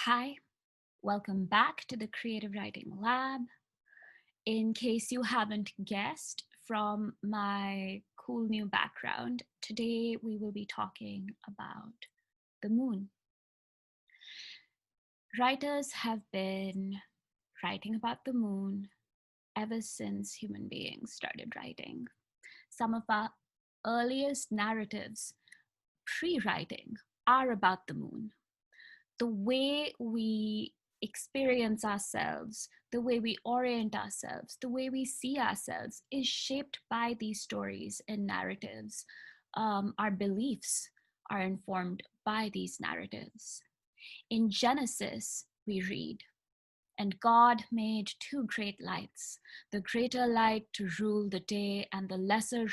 Hi, welcome back to the Creative Writing Lab. In case you haven't guessed from my cool new background, today we will be talking about the moon. Writers have been writing about the moon ever since human beings started writing. Some of our earliest narratives pre writing are about the moon. The way we experience ourselves, the way we orient ourselves, the way we see ourselves is shaped by these stories and narratives. Our beliefs are informed by these narratives. In Genesis, we read, "And God made two great lights, the greater light to rule the day, and the lesser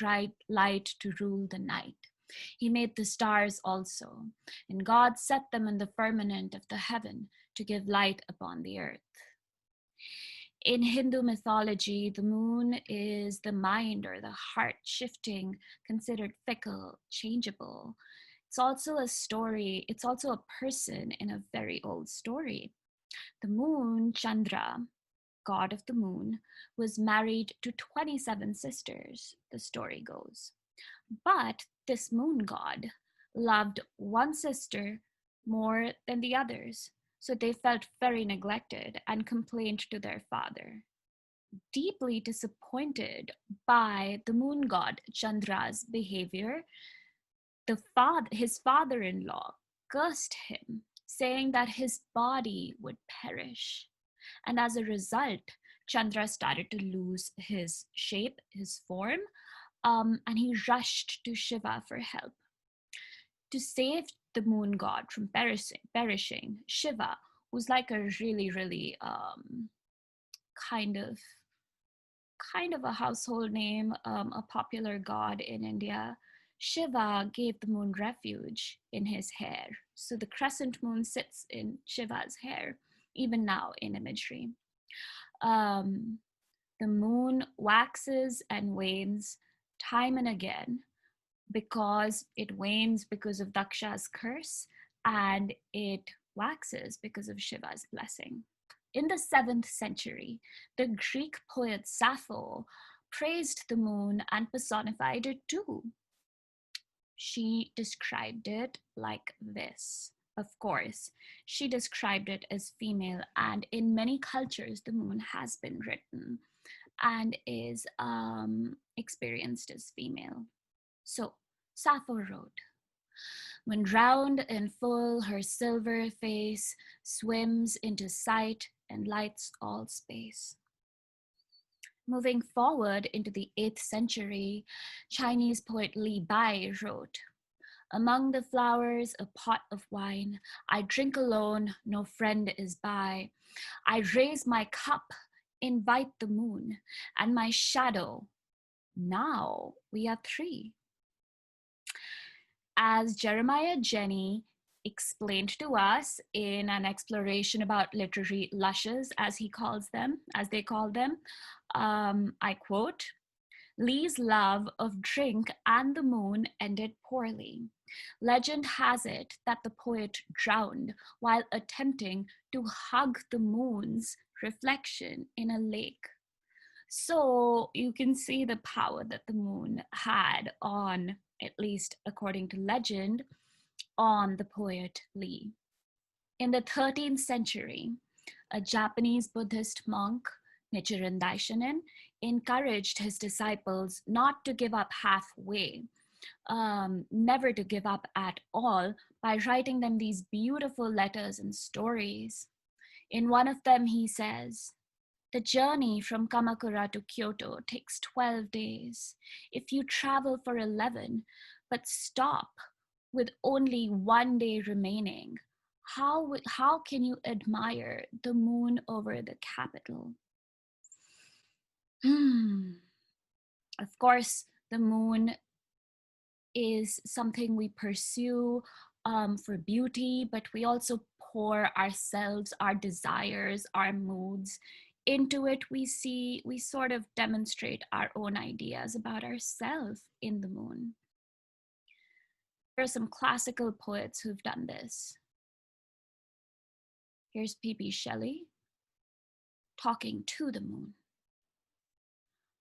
light to rule the night. He made the stars also, and God set them in the firmament of the heaven to give light upon the earth." In Hindu mythology, the moon is the mind or the heart, shifting, considered fickle, changeable. It's also a story, it's also a person in a very old story. The moon, Chandra, god of the moon, was married to 27 sisters, the story goes. But this moon god loved one sister more than the others, so they felt very neglected and complained to their father. Deeply disappointed by the moon god Chandra's behavior, his father in law cursed him, saying that his body would perish. And as a result, Chandra started to lose his shape, his form, and he rushed to Shiva for help. To save the moon god from perishing, Shiva, who's like a really kind of kind of a household name, a popular god in India, Shiva gave the moon refuge in his hair. So the crescent moon sits in Shiva's hair, even now in imagery. Um, the moon waxes and wanes time and again because it wanes because of Daksha's curse and it waxes because of Shiva's blessing. In the 7th century, the Greek poet Sappho praised the moon and personified it too. She described it like this. Of course, she described it as female, and in many cultures, the moon has been written and is experienced as female. So, Sappho wrote, "When round and full her silver face swims into sight and lights all space." Moving forward into the 8th century, Chinese poet Li Bai wrote, "Among the flowers a pot of wine, I drink alone, no friend is by. I raise my cup, invite the moon, and my shadow. Now we are three." As Jeremiah Jenney explained to us in an exploration about literary lushes, as they call them, I quote, "Lee's love of drink and the moon ended poorly. Legend has it that the poet drowned while attempting to hug the moon's reflection in a lake." So you can see the power that the moon had on, at least according to legend, on the poet Lee. In the 13th century, a Japanese Buddhist monk, Nichiren Daishonin, encouraged his disciples not to give up halfway, never to give up at all, by writing them these beautiful letters and stories. In one of them, he says, "The journey from Kamakura to Kyoto takes 12 days. If you travel for 11, but stop with only 1 day remaining, how can you admire the moon over the capital?" Of course, the moon is something we pursue for beauty, but we also pour ourselves, our desires, our moods into it. We sort of demonstrate our own ideas about ourselves in the moon. There are some classical poets who've done this. Here's P.B. Shelley talking to the moon.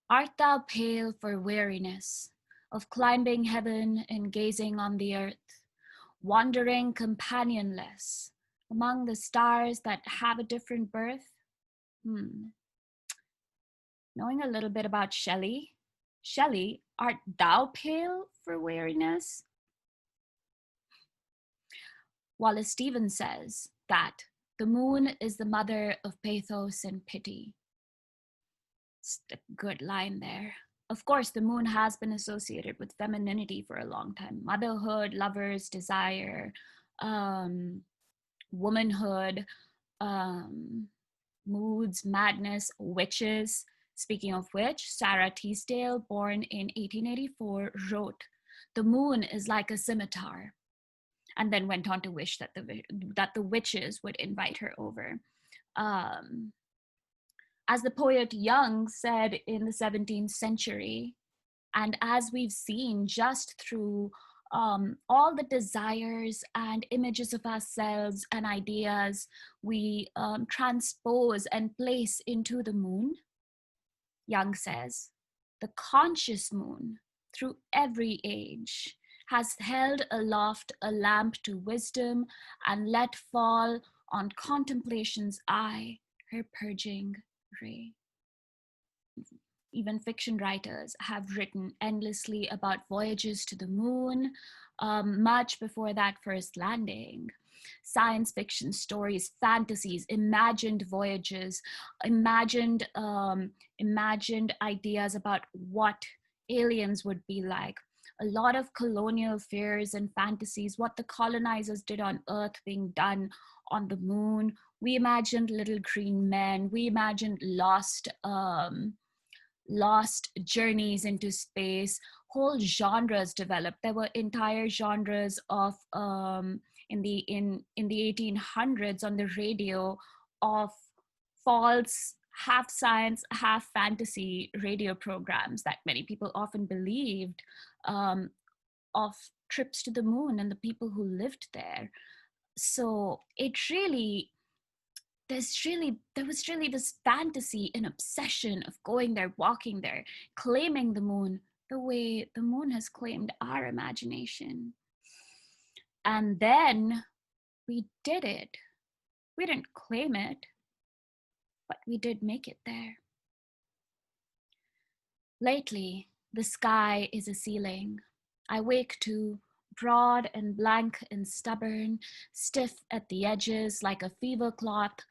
Art thou pale for weariness of climbing heaven and gazing on the earth, wandering companionless among the stars that have a different birth? Knowing a little bit about Shelley, Shelley, art thou pale for weariness? Wallace Stevens says that the moon is the mother of pathos and pity. It's a good line there. Of course, the moon has been associated with femininity for a long time. Motherhood, lovers, desire, womanhood, moods, madness, witches. Speaking of which, Sarah Teasdale, born in 1884, wrote, "The moon is like a scimitar," and then went on to wish that the witches would invite her over. As the poet Young said in the 17th century, and as we've seen just through all the desires and images of ourselves and ideas we transpose and place into the moon, Young says, the conscious moon, through every age, has held aloft a lamp to wisdom and let fall on contemplation's eye her purging ray. Even fiction writers have written endlessly about voyages to the moon, much before that first landing. Science fiction stories, fantasies, imagined voyages, imagined ideas about what aliens would be like. A lot of colonial fears and fantasies, what the colonizers did on Earth being done on the moon. We imagined little green men. We imagined lost journeys into space. Whole genres developed. There were entire genres of in the 1800s on the radio of false half science, half fantasy radio programs that many people often believed, of trips to the moon and the people who lived there. So there was really this fantasy and obsession of going there, walking there, claiming the moon the way the moon has claimed our imagination. And then we did it. We didn't claim it, but we did make it there. Lately, the sky is a ceiling. I wake to broad and blank and stubborn, stiff at the edges like a fever cloth,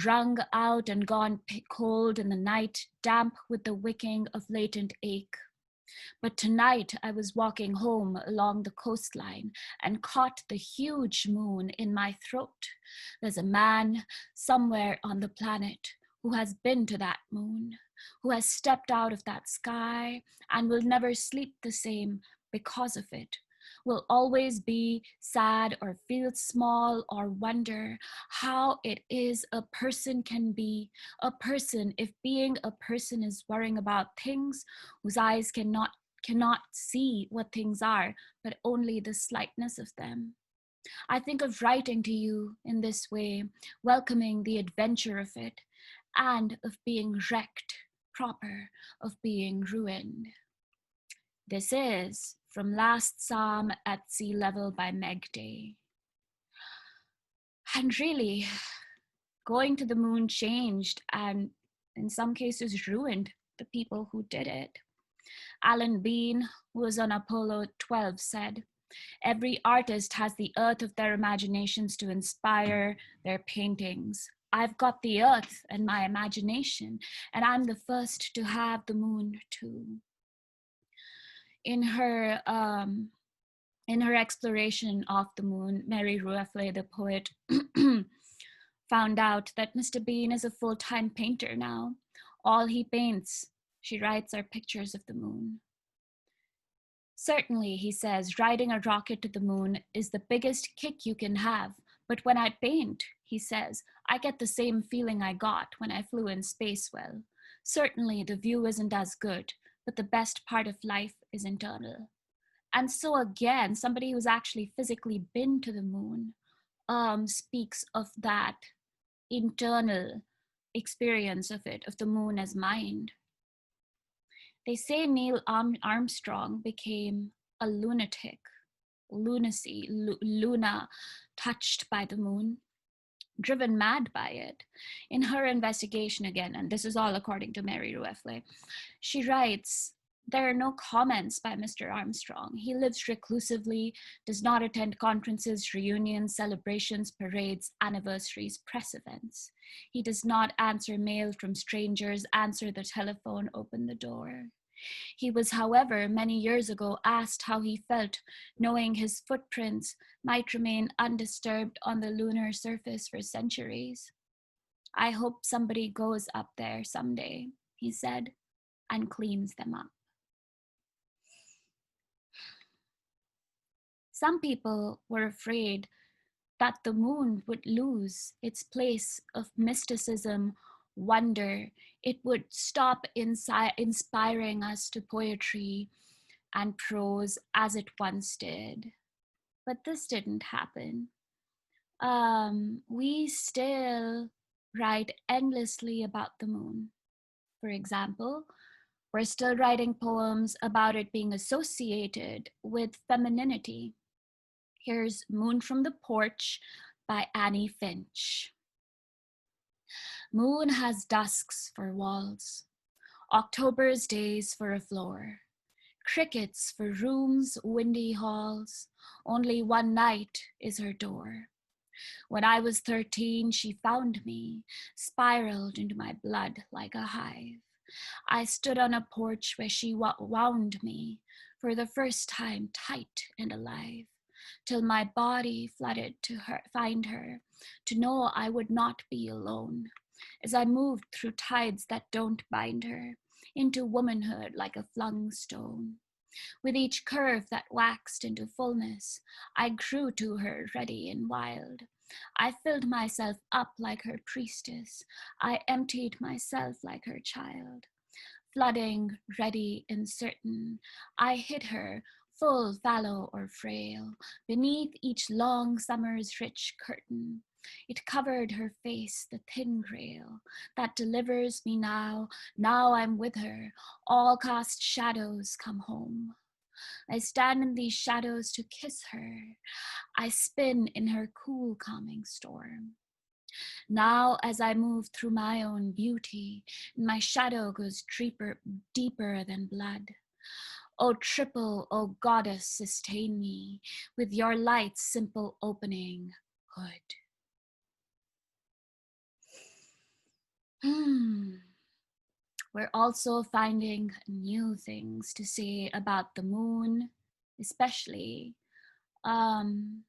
wrung out and gone cold in the night, damp with the wicking of latent ache. But tonight I was walking home along the coastline and caught the huge moon in my throat. There's a man somewhere on the planet who has been to that moon, who has stepped out of that sky and will never sleep the same because of it, will always be sad or feel small or wonder how it is a person can be a person if being a person is worrying about things whose eyes cannot see what things are, but only the slightness of them. I think of writing to you in this way, welcoming the adventure of it, and of being wrecked, proper, of being ruined. This is from Last Psalm at Sea Level by Meg Day. And really, going to the moon changed and in some cases ruined the people who did it. Alan Bean, who was on Apollo 12, said, "Every artist has the earth of their imaginations to inspire their paintings. I've got the earth and my imagination, and I'm the first to have the moon too." In her exploration of the moon, Mary Rueffle, the poet, found out that Mr. Bean is a full-time painter now. All he paints, she writes, are pictures of the moon. "Certainly," he says, "riding a rocket to the moon is the biggest kick you can have. But when I paint," he says, "I get the same feeling I got when I flew in Spacewell. Certainly the view isn't as good, but the best part of life is internal." And so again, somebody who's actually physically been to the moon speaks of that internal experience of it, of the moon as mind. They say Neil Armstrong became a lunatic, Luna, touched by the moon, driven mad by it. In her investigation again, and this is all according to Mary Rueffle, she writes, there are no comments by Mr. Armstrong. He lives reclusively, does not attend conferences, reunions, celebrations, parades, anniversaries, press events. He does not answer mail from strangers, answer the telephone, open the door. He was, however, many years ago asked how he felt knowing his footprints might remain undisturbed on the lunar surface for centuries. I hope somebody goes up there someday, he said, and cleans them up. Some people were afraid that the moon would lose its place of mysticism, wonder. It would stop inspiring us to poetry and prose as it once did. But this didn't happen. We still write endlessly about the moon. For example, we're still writing poems about it being associated with femininity. Here's Moon from the Porch by Annie Finch. Moon has dusks for walls, October's days for a floor, crickets for rooms, windy halls, only one night is her door. When I was 13, she found me, spiraled into my blood like a hive. I stood on a porch where she wound me, for the first time tight and alive, till my body flooded to find her, to know I would not be alone, as I moved through tides that don't bind her, into womanhood like a flung stone. With each curve that waxed into fullness, I grew to her ready and wild. I filled myself up like her priestess. I emptied myself like her child. Flooding, ready and certain, I hid her, full, fallow, or frail, beneath each long summer's rich curtain. It covered her face, the thin grail that delivers me now. Now I'm with her, all cast shadows come home. I stand in these shadows to kiss her. I spin in her cool, calming storm. Now, as I move through my own beauty, my shadow goes deeper than blood. O triple, O goddess, sustain me with your light's simple opening hood. We're also finding new things to say about the moon, especially Dorianne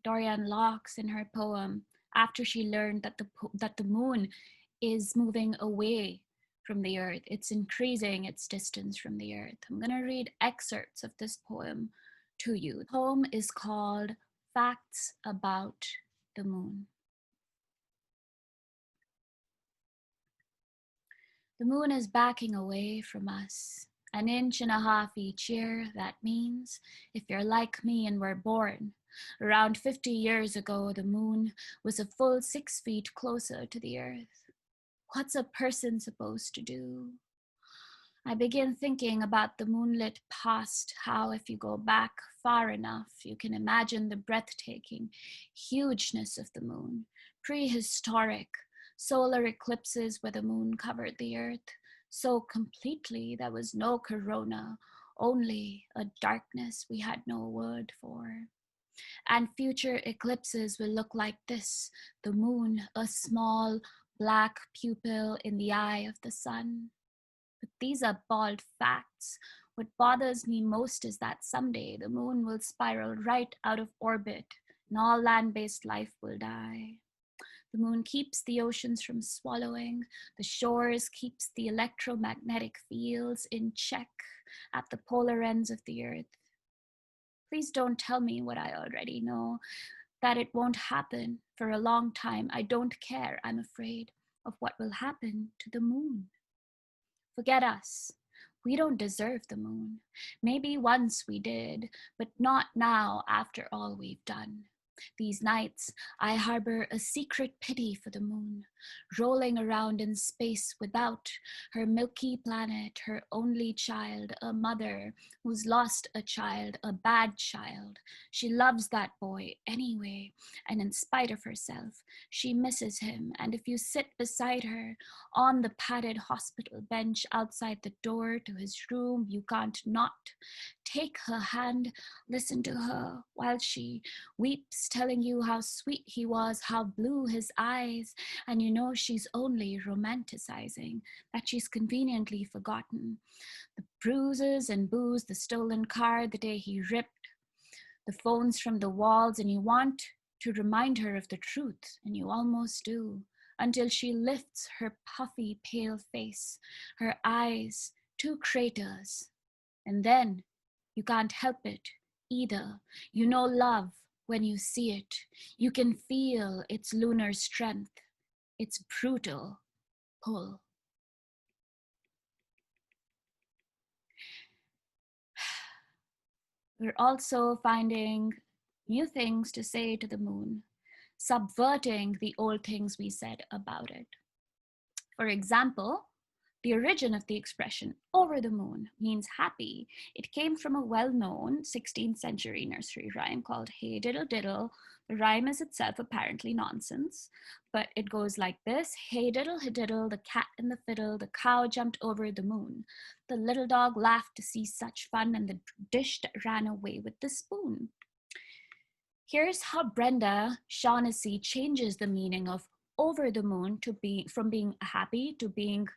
Laux in her poem, after she learned that the moon is moving away from the earth. It's increasing its distance from the earth. I'm going to read excerpts of this poem to you. The poem is called Facts About the Moon. The moon is backing away from us, an inch and a half each year. That means if you're like me and were born around 50 years ago, the moon was a full 6 feet closer to the earth. What's a person supposed to do? I begin thinking about the moonlit past, how if you go back far enough, you can imagine the breathtaking hugeness of the moon, prehistoric solar eclipses where the moon covered the earth so completely there was no corona, only a darkness we had no word for. And future eclipses will look like this, the moon, a small black pupil in the eye of the sun. But these are bald facts. What bothers me most is that someday the moon will spiral right out of orbit and all land-based life will die. The moon keeps the oceans from swallowing, the shores keeps the electromagnetic fields in check at the polar ends of the earth. Please don't tell me what I already know, that it won't happen for a long time. I don't care, I'm afraid of what will happen to the moon. Forget us. We don't deserve the moon. Maybe once we did, but not now after all we've done. These nights, I harbor a secret pity for the moon, rolling around in space without her milky planet, her only child, a mother who's lost a child, a bad child. She loves that boy anyway, and in spite of herself, she misses him. And if you sit beside her on the padded hospital bench outside the door to his room, you can't not take her hand, listen to her while she weeps, telling you how sweet he was, how blue his eyes, and you know she's only romanticizing, that she's conveniently forgotten the bruises and booze, the stolen car, the day he ripped the phones from the walls, and you want to remind her of the truth, and you almost do, until she lifts her puffy, pale face, her eyes, two craters, and then you can't help it either. You know love when you see it. You can feel its lunar strength, its brutal pull. We're also finding new things to say to the moon, subverting the old things we said about it. For example, the origin of the expression over the moon means happy. It came from a well known 16th century nursery rhyme called Hey Diddle Diddle. The rhyme is itself apparently nonsense, but it goes like this: Hey diddle diddle, the cat and the fiddle, the cow jumped over the moon. The little dog laughed to see such fun, and the dish ran away with the spoon. Here's how Brenda Shaughnessy changes the meaning of over the moon to be from being happy to being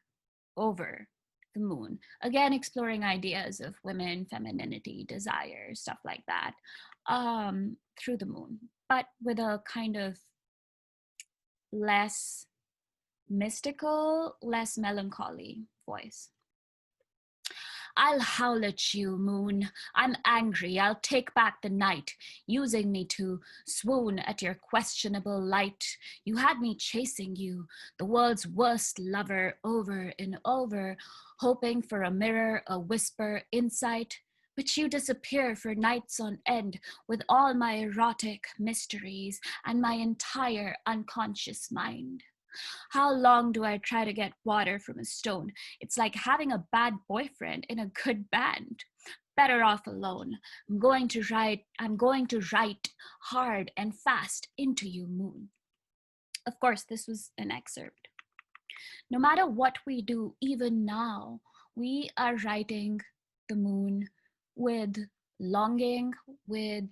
over the moon. Again, exploring ideas of women, femininity, desire, stuff like that, through the moon, but with a kind of less mystical, less melancholy voice. I'll howl at you, moon. I'm angry. I'll take back the night, using me to swoon at your questionable light. You had me chasing you, the world's worst lover, over and over, hoping for a mirror, a whisper, insight. But you disappear for nights on end with all my erotic mysteries and my entire unconscious mind. How long do I try to get water from a stone? It's like having a bad boyfriend in a good band. Better off alone. I'm going to write hard and fast into you, moon. Of course, this was an excerpt. No matter what we do, even now, we are writing the moon with longing, with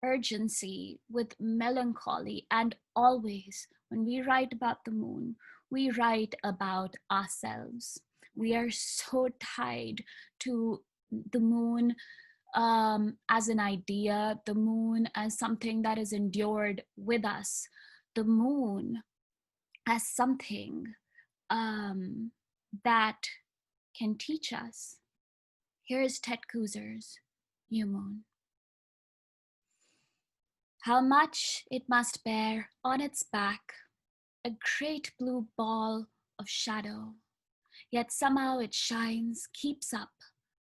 urgency, with melancholy, and always when we write about the moon, we write about ourselves. We are so tied to the moon as an idea, the moon as something that is endured with us, the moon as something that can teach us. Here is Ted Kuzer's New Moon. How much it must bear on its back, a great blue ball of shadow, yet somehow it shines, keeps up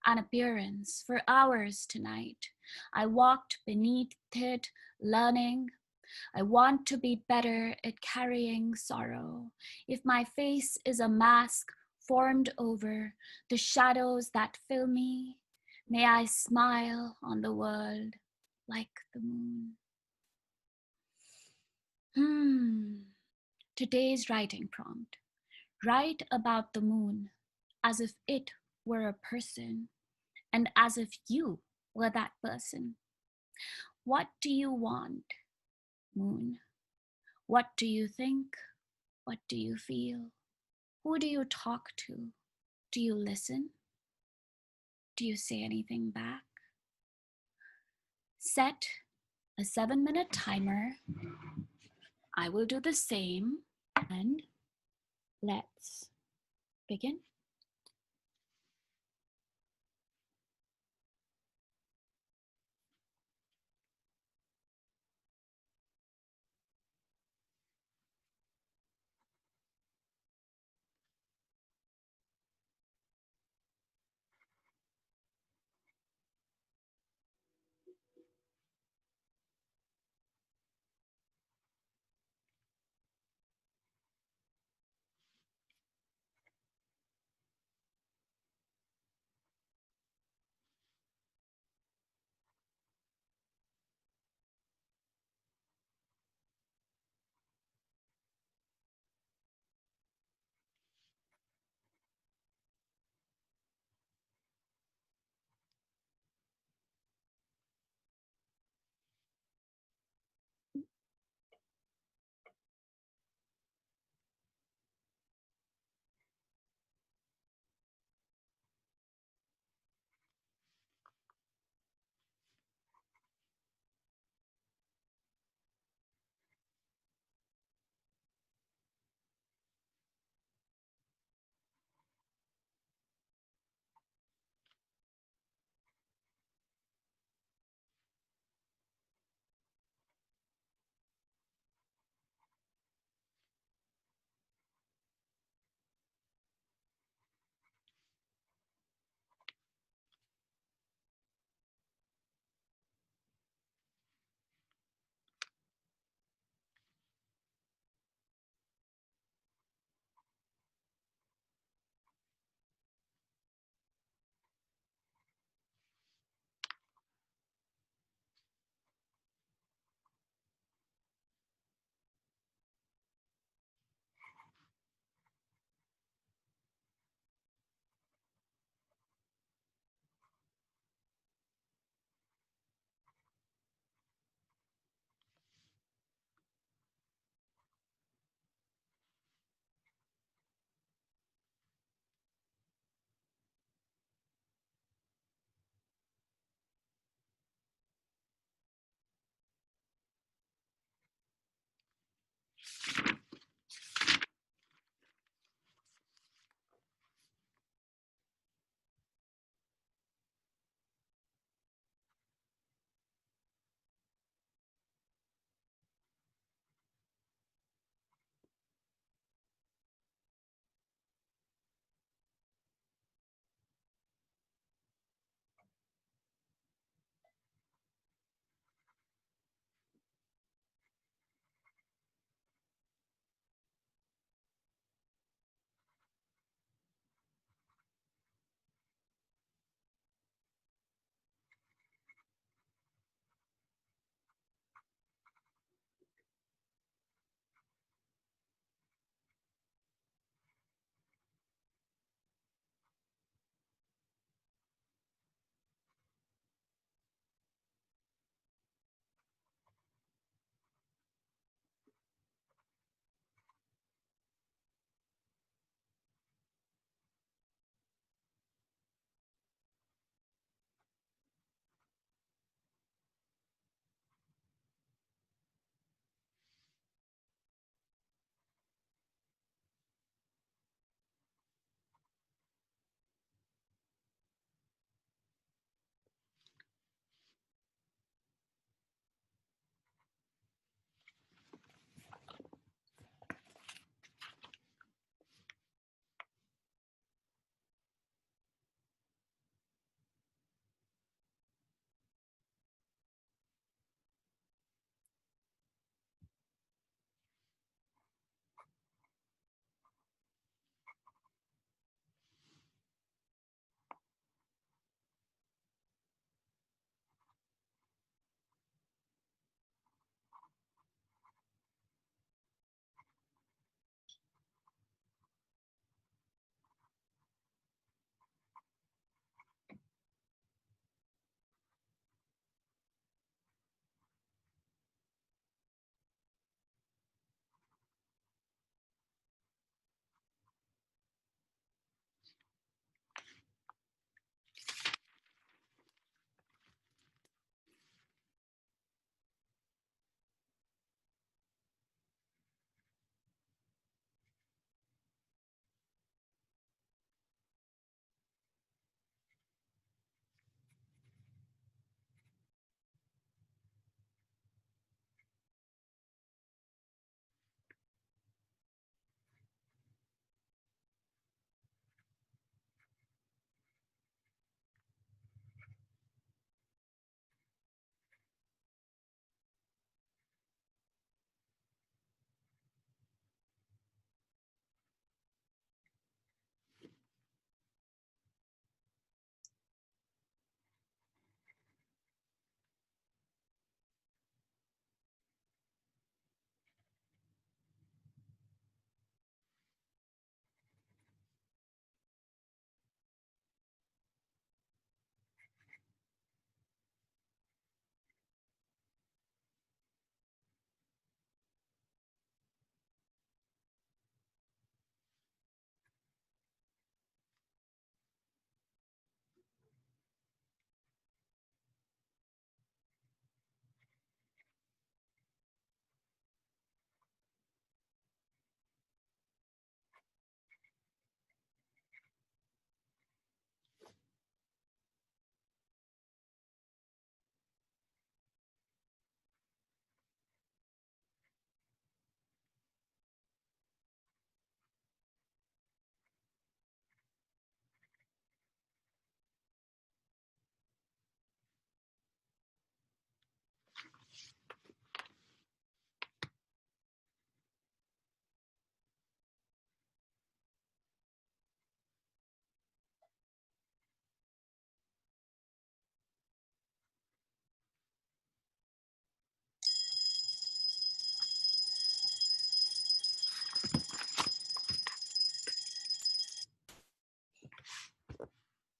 an appearance for hours tonight. I walked beneath it, learning. I want to be better at carrying sorrow. If my face is a mask formed over the shadows that fill me, may I smile on the world like the moon. Today's writing prompt. Write about the moon as if it were a person and as if you were that person. What do you want, moon? What do you think? What do you feel? Who do you talk to? Do you listen? Do you say anything back? Set a 7-minute timer. I will do the same, and let's begin.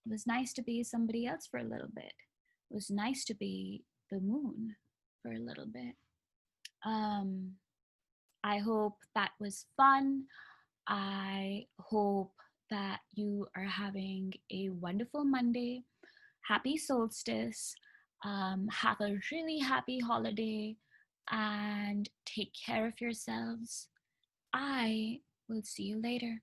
It was nice to be somebody else for a little bit. It was nice to be the moon for a little bit. Um, I hope that was fun. I hope that you are having a wonderful Monday. Happy solstice. Have a really happy holiday and take care of yourselves. I will see you later.